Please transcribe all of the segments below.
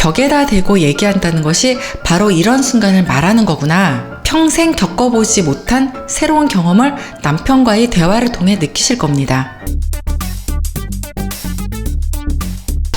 벽에다 대고 얘기한다는 것이 바로 이런 순간을 말하는 거구나. 평생 겪어보지 못한 새로운 경험을 남편과의 대화를 통해 느끼실 겁니다.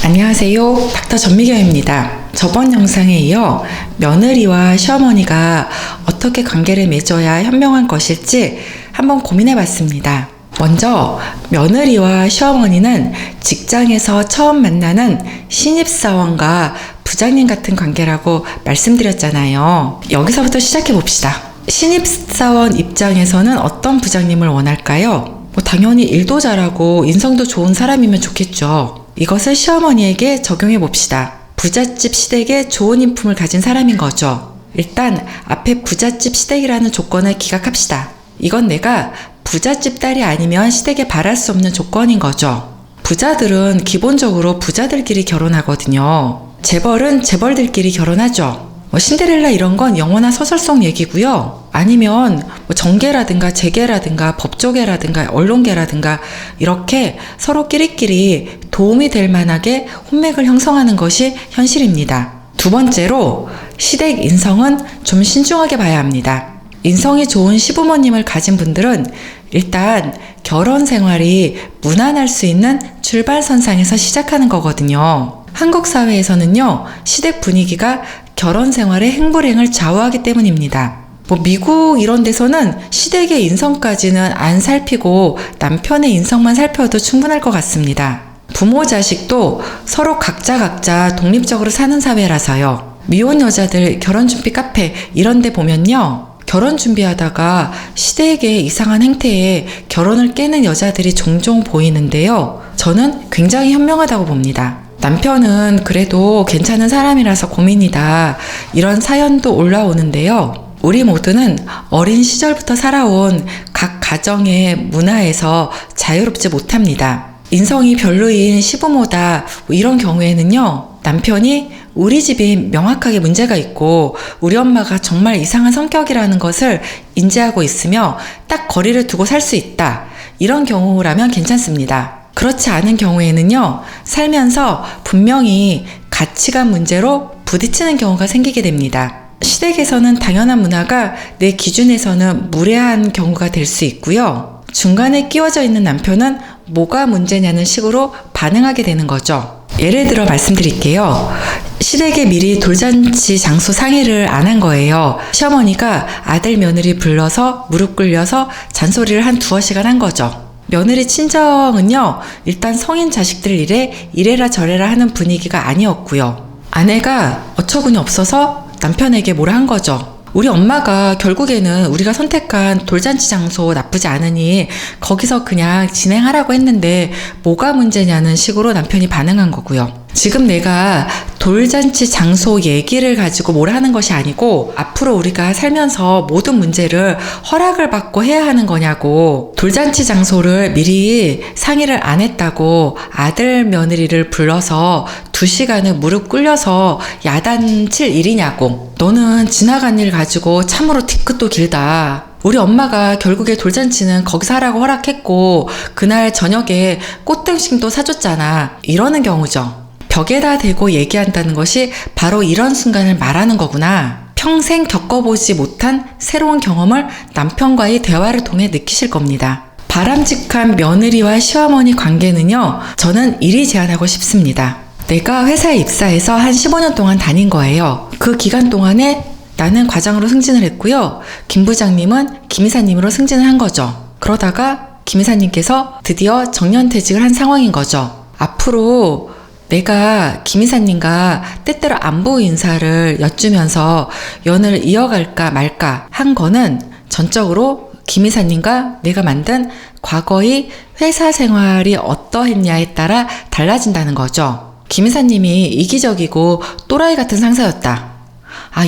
안녕하세요. 닥터 전미경입니다. 저번 영상에 이어 며느리와 시어머니가 어떻게 관계를 맺어야 현명한 것일지 한번 고민해 봤습니다. 먼저 며느리와 시어머니는 직장에서 처음 만나는 신입사원과 부장님 같은 관계라고 말씀드렸잖아요. 여기서부터 시작해 봅시다. 신입사원 입장에서는 어떤 부장님을 원할까요? 당연히 일도 잘하고 인성도 좋은 사람이면 좋겠죠. 이것을 시어머니에게 적용해 봅시다. 부잣집 시댁에 좋은 인품을 가진 사람인 거죠. 일단 앞에 부잣집 시댁이라는 조건을 기각합시다. 이건 내가 부잣집 딸이 아니면 시댁에 바랄 수 없는 조건인 거죠. 부자들은 기본적으로 부자들끼리 결혼하거든요. 재벌은 재벌들끼리 결혼하죠. 신데렐라 이런 건 영화나 소설 속 얘기고요. 아니면 정계라든가 재계라든가 법조계라든가 언론계라든가 이렇게 서로 끼리끼리 도움이 될 만하게 혼맥을 형성하는 것이 현실입니다. 두 번째로 시댁 인성은 좀 신중하게 봐야 합니다. 인성이 좋은 시부모님을 가진 분들은 일단 결혼 생활이 무난할 수 있는 출발선상에서 시작하는 거거든요. 한국 사회에서는요, 시댁 분위기가 결혼 생활의 행불행을 좌우하기 때문입니다. 미국 이런 데서는 시댁의 인성까지는 안 살피고 남편의 인성만 살펴도 충분할 것 같습니다. 부모 자식도 서로 각자 독립적으로 사는 사회라서요. 미혼 여자들 결혼 준비 카페 이런 데 보면요, 결혼 준비하다가 시댁의 이상한 행태에 결혼을 깨는 여자들이 종종 보이는데요. 저는 굉장히 현명하다고 봅니다. 남편은 그래도 괜찮은 사람이라서 고민이다. 이런 사연도 올라오는데요. 우리 모두는 어린 시절부터 살아온 각 가정의 문화에서 자유롭지 못합니다. 인성이 별로인 시부모다 이런 경우에는요, 남편이 우리 집이 명확하게 문제가 있고 우리 엄마가 정말 이상한 성격이라는 것을 인지하고 있으며 딱 거리를 두고 살 수 있다. 이런 경우라면 괜찮습니다. 그렇지 않은 경우에는요, 살면서 분명히 가치관 문제로 부딪히는 경우가 생기게 됩니다. 시댁에서는 당연한 문화가 내 기준에서는 무례한 경우가 될 수 있고요. 중간에 끼워져 있는 남편은 뭐가 문제냐는 식으로 반응하게 되는 거죠. 예를 들어 말씀드릴게요. 시댁에 미리 돌잔치 장소 상의를 안 한 거예요. 시어머니가 아들 며느리 불러서 무릎 꿇려서 잔소리를 한 두어 시간 한 거죠. 며느리 친정은요, 일단 성인 자식들 일에 이래라 저래라 하는 분위기가 아니었고요. 아내가 어처구니 없어서 남편에게 뭐라 한 거죠. 우리 엄마가 결국에는 우리가 선택한 돌잔치 장소 나쁘지 않으니 거기서 그냥 진행하라고 했는데 뭐가 문제냐는 식으로 남편이 반응한 거고요. 지금 내가 돌잔치 장소 얘기를 가지고 뭘 하는 것이 아니고 앞으로 우리가 살면서 모든 문제를 허락을 받고 해야 하는 거냐고, 돌잔치 장소를 미리 상의를 안 했다고 아들 며느리를 불러서 2시간을 무릎 꿇려서 야단칠 일이냐고, 너는 지나간 일 가지고 참으로 뒤끝도 길다. 우리 엄마가 결국에 돌잔치는 거기서 하라고 허락했고 그날 저녁에 꽃등심도 사줬잖아. 이러는 경우죠. 벽에다 대고 얘기한다는 것이 바로 이런 순간을 말하는 거구나. 평생 겪어보지 못한 새로운 경험을 남편과의 대화를 통해 느끼실 겁니다. 바람직한 며느리와 시어머니 관계는요, 저는 이리 제안하고 싶습니다. 내가 회사에 입사해서 한 15년 동안 다닌 거예요. 그 기간 동안에 나는 과장으로 승진을 했고요. 김 부장님은 김 이사님으로 승진을 한 거죠. 그러다가 김 이사님께서 드디어 정년퇴직을 한 상황인 거죠. 앞으로 내가 김 이사님과 때때로 안부 인사를 여쭈면서 연을 이어갈까 말까 한 거는 전적으로 김 이사님과 내가 만든 과거의 회사 생활이 어떠했냐에 따라 달라진다는 거죠. 김 이사님이 이기적이고 또라이 같은 상사였다.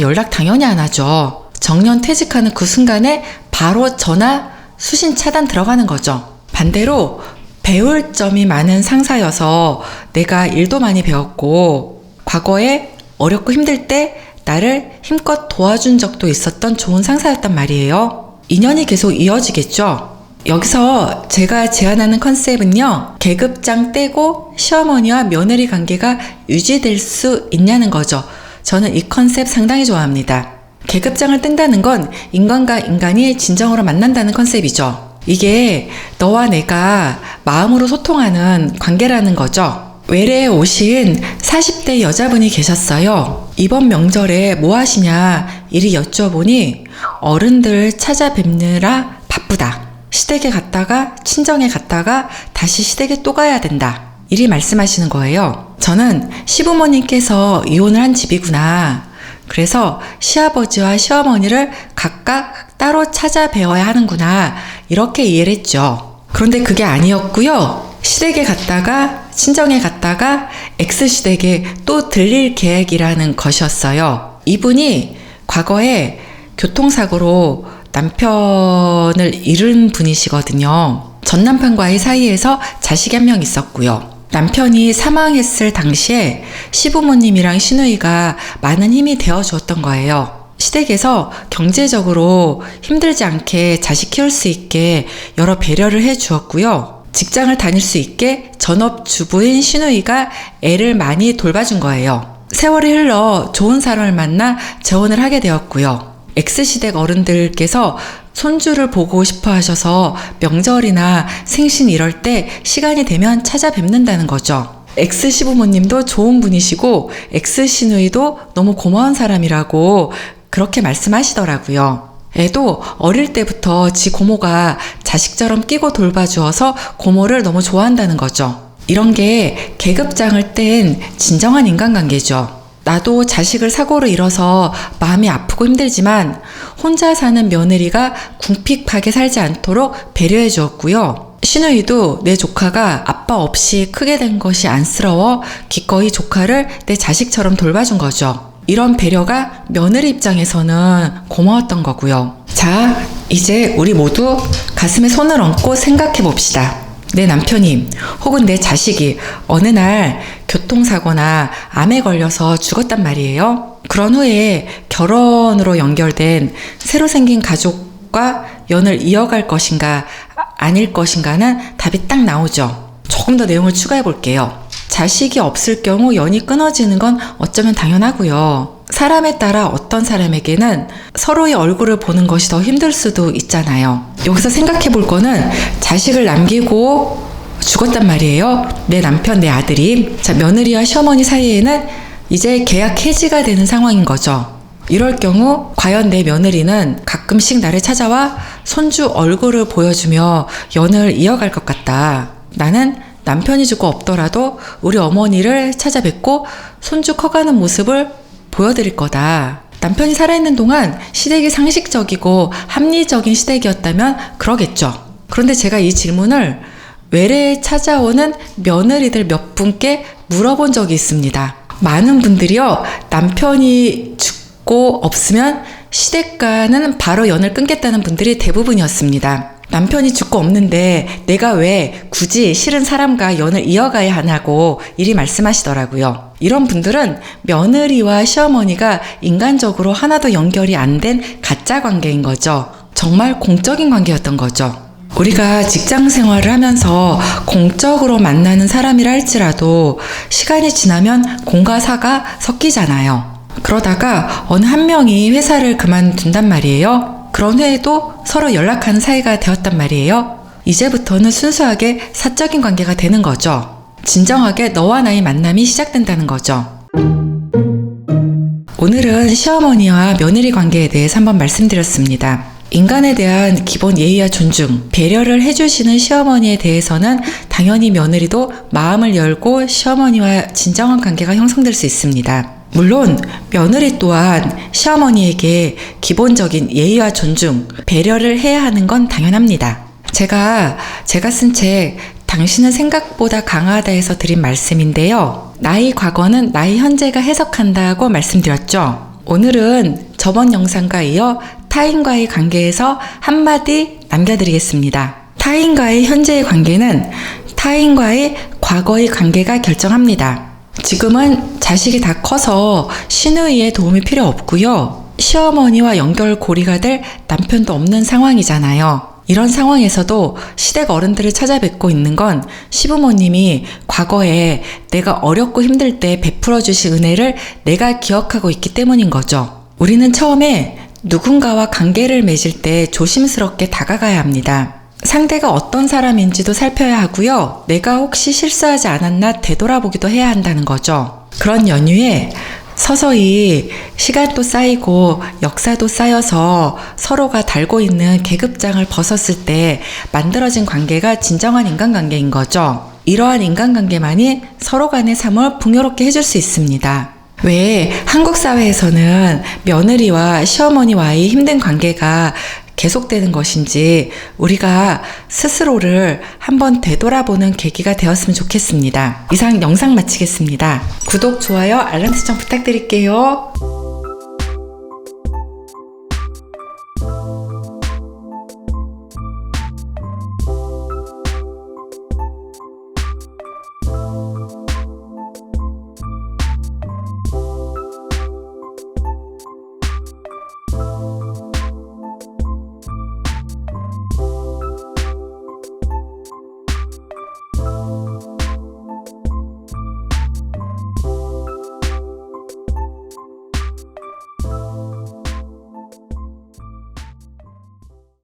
연락 당연히 안 하죠. 정년 퇴직하는 그 순간에 바로 전화 수신 차단 들어가는 거죠. 반대로 배울 점이 많은 상사여서 내가 일도 많이 배웠고 과거에 어렵고 힘들 때 나를 힘껏 도와준 적도 있었던 좋은 상사였단 말이에요. 인연이 계속 이어지겠죠. 여기서 제가 제안하는 컨셉은요, 계급장 떼고 시어머니와 며느리 관계가 유지될 수 있냐는 거죠. 저는 이 컨셉 상당히 좋아합니다. 계급장을 뗀다는 건 인간과 인간이 진정으로 만난다는 컨셉이죠. 이게 너와 내가 마음으로 소통하는 관계라는 거죠. 외래에 오신 40대 여자분이 계셨어요. 이번 명절에 뭐 하시냐 이리 여쭤보니 어른들 찾아뵙느라 바쁘다. 시댁에 갔다가 친정에 갔다가 다시 시댁에 또 가야 된다. 이리 말씀하시는 거예요. 저는 시부모님께서 이혼을 한 집이구나. 그래서 시아버지와 시어머니를 각각 따로 찾아뵈어야 하는구나. 이렇게 이해를 했죠. 그런데 그게 아니었고요. 시댁에 갔다가 친정에 갔다가 X시댁에 또 들릴 계획이라는 것이었어요. 이분이 과거에 교통사고로 남편을 잃은 분이시거든요. 전 남편과의 사이에서 자식이 한 명 있었고요. 남편이 사망했을 당시에 시부모님이랑 시누이가 많은 힘이 되어주었던 거예요. 시댁에서 경제적으로 힘들지 않게 자식 키울 수 있게 여러 배려를 해주었고요. 직장을 다닐 수 있게 전업주부인 시누이가 애를 많이 돌봐준 거예요. 세월이 흘러 좋은 사람을 만나 재혼을 하게 되었고요. X시댁 어른들께서 손주를 보고 싶어 하셔서 명절이나 생신 이럴 때 시간이 되면 찾아뵙는다는 거죠. X시부모님도 좋은 분이시고 X시누이도 너무 고마운 사람이라고 그렇게 말씀하시더라고요. 애도 어릴 때부터 지 고모가 자식처럼 끼고 돌봐주어서 고모를 너무 좋아한다는 거죠. 이런 게 계급장을 뗀 진정한 인간관계죠. 나도 자식을 사고로 잃어서 마음이 아프고 힘들지만 혼자 사는 며느리가 궁핍하게 살지 않도록 배려해 주었고요. 시누이도 내 조카가 아빠 없이 크게 된 것이 안쓰러워 기꺼이 조카를 내 자식처럼 돌봐준 거죠. 이런 배려가 며느리 입장에서는 고마웠던 거고요. 자, 이제 우리 모두 가슴에 손을 얹고 생각해 봅시다. 내 남편이 혹은 내 자식이 어느 날 교통사고나 암에 걸려서 죽었단 말이에요. 그런 후에 결혼으로 연결된 새로 생긴 가족과 연을 이어갈 것인가 아닐 것인가는 답이 딱 나오죠. 조금 더 내용을 추가해 볼게요. 자식이 없을 경우 연이 끊어지는 건 어쩌면 당연하고요. 사람에 따라 어떤 사람에게는 서로의 얼굴을 보는 것이 더 힘들 수도 있잖아요. 여기서 생각해 볼 거는 자식을 남기고 죽었단 말이에요. 내 남편, 내 아들이. 자, 며느리와 시어머니 사이에는 이제 계약 해지가 되는 상황인 거죠. 이럴 경우 과연 내 며느리는 가끔씩 나를 찾아와 손주 얼굴을 보여주며 연을 이어갈 것 같다. 나는 남편이 죽고 없더라도 우리 어머니를 찾아뵙고 손주 커가는 모습을 보여드릴 거다. 남편이 살아있는 동안 시댁이 상식적이고 합리적인 시댁이었다면 그러겠죠. 그런데 제가 이 질문을 외래에 찾아오는 며느리들 몇 분께 물어본 적이 있습니다. 많은 분들이요, 남편이 죽고 없으면 시댁과는 바로 연을 끊겠다는 분들이 대부분이었습니다. 남편이 죽고 없는데 내가 왜 굳이 싫은 사람과 연을 이어가야 하냐고 이리 말씀하시더라고요. 이런 분들은 며느리와 시어머니가 인간적으로 하나도 연결이 안 된 가짜 관계인 거죠. 정말 공적인 관계였던 거죠. 우리가 직장 생활을 하면서 공적으로 만나는 사람이라 할지라도 시간이 지나면 공과 사가 섞이잖아요. 그러다가 어느 한 명이 회사를 그만둔단 말이에요. 그런 후에도 서로 연락하는 사이가 되었단 말이에요. 이제부터는 순수하게 사적인 관계가 되는 거죠. 진정하게 너와 나의 만남이 시작된다는 거죠. 오늘은 시어머니와 며느리 관계에 대해서 한번 말씀드렸습니다. 인간에 대한 기본 예의와 존중, 배려를 해주시는 시어머니에 대해서는 당연히 며느리도 마음을 열고 시어머니와 진정한 관계가 형성될 수 있습니다. 물론 며느리 또한 시어머니에게 기본적인 예의와 존중, 배려를 해야 하는 건 당연합니다. 제가 쓴 책 당신은 생각보다 강하다에서 드린 말씀인데요. 나의 과거는 나의 현재가 해석한다고 말씀드렸죠. 오늘은 저번 영상과 이어 타인과의 관계에서 한마디 남겨드리겠습니다. 타인과의 현재의 관계는 타인과의 과거의 관계가 결정합니다. 지금은 자식이 다 커서 시누이의 도움이 필요 없고요. 시어머니와 연결고리가 될 남편도 없는 상황이잖아요. 이런 상황에서도 시댁 어른들을 찾아뵙고 있는 건 시부모님이 과거에 내가 어렵고 힘들 때 베풀어 주신 은혜를 내가 기억하고 있기 때문인 거죠. 우리는 처음에 누군가와 관계를 맺을 때 조심스럽게 다가가야 합니다. 상대가 어떤 사람인지도 살펴야 하고요. 내가 혹시 실수하지 않았나 되돌아보기도 해야 한다는 거죠. 그런 연휴에 서서히 시간도 쌓이고 역사도 쌓여서 서로가 달고 있는 계급장을 벗었을 때 만들어진 관계가 진정한 인간관계인 거죠. 이러한 인간관계만이 서로 간의 삶을 풍요롭게 해줄 수 있습니다. 왜 한국 사회에서는 며느리와 시어머니와의 힘든 관계가 계속되는 것인지 우리가 스스로를 한번 되돌아보는 계기가 되었으면 좋겠습니다. 이상 영상 마치겠습니다. 구독, 좋아요, 알람 설정 부탁드릴게요.